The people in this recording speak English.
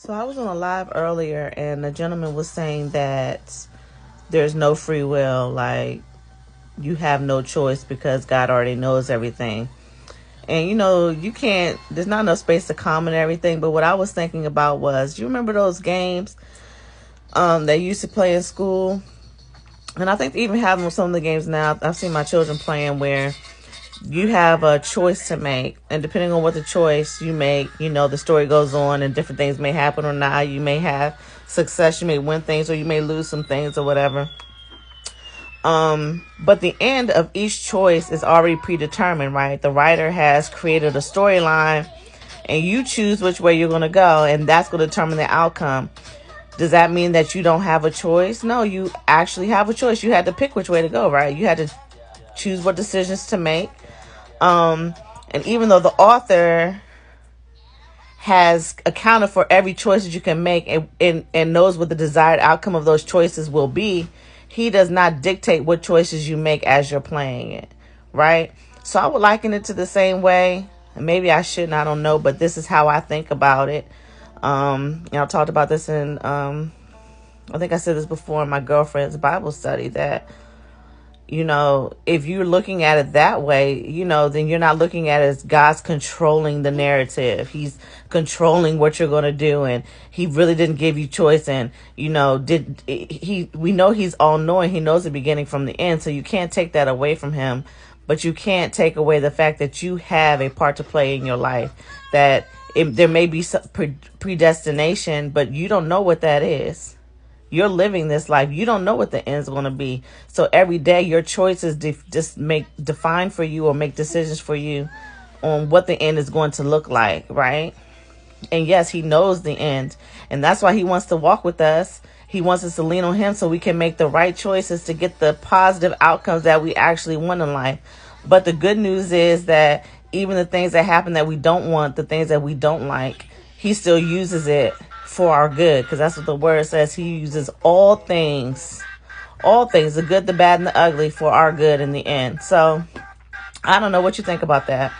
So I was on a live earlier, and the gentleman was saying that there's no free will, like you have no choice because God already knows everything. And you can't. There's not enough space to comment everything. But what I was thinking about was, you remember those games they used to play in school, and I think they even have them with some of the games now. I've seen my children playing where you have a choice to make, and depending on what the choice you make, the story goes on and different things may happen or not. You may have success, you may win things, or you may lose some things or whatever. But the end of each choice is already predetermined, right? The writer has created a storyline, and you choose which way you're going to go, and that's going to determine the outcome. Does that mean that you don't have a choice? No, you actually have a choice. You had to pick which way to go, right? You had to choose what decisions to make. And even though the author has accounted for every choice that you can make, and knows what the desired outcome of those choices will be, he does not dictate what choices you make as you're playing it, right? So I would liken it to the same way. And maybe I shouldn't, I don't know, but this is how I think about it. I talked about this in, I think I said this before in my girlfriend's Bible study, that if you're looking at it that way, then you're not looking at it as God's controlling the narrative. He's controlling what you're going to do. And he really didn't give you choice. And, we know he's all knowing. He knows the beginning from the end. So you can't take that away from him, but you can't take away the fact that you have a part to play in your life, that there may be some predestination, but you don't know what that is. You're living this life. You don't know what the end's going to be. So every day your choices define for you, or make decisions for you on what the end is going to look like, right? And yes, he knows the end. And that's why he wants to walk with us. He wants us to lean on him so we can make the right choices to get the positive outcomes that we actually want in life. But the good news is that even the things that happen that we don't want, the things that we don't like, he still uses it for our good, because that's what the word says. He uses all things, the good, the bad, and the ugly, for our good in the end. So I don't know what you think about that.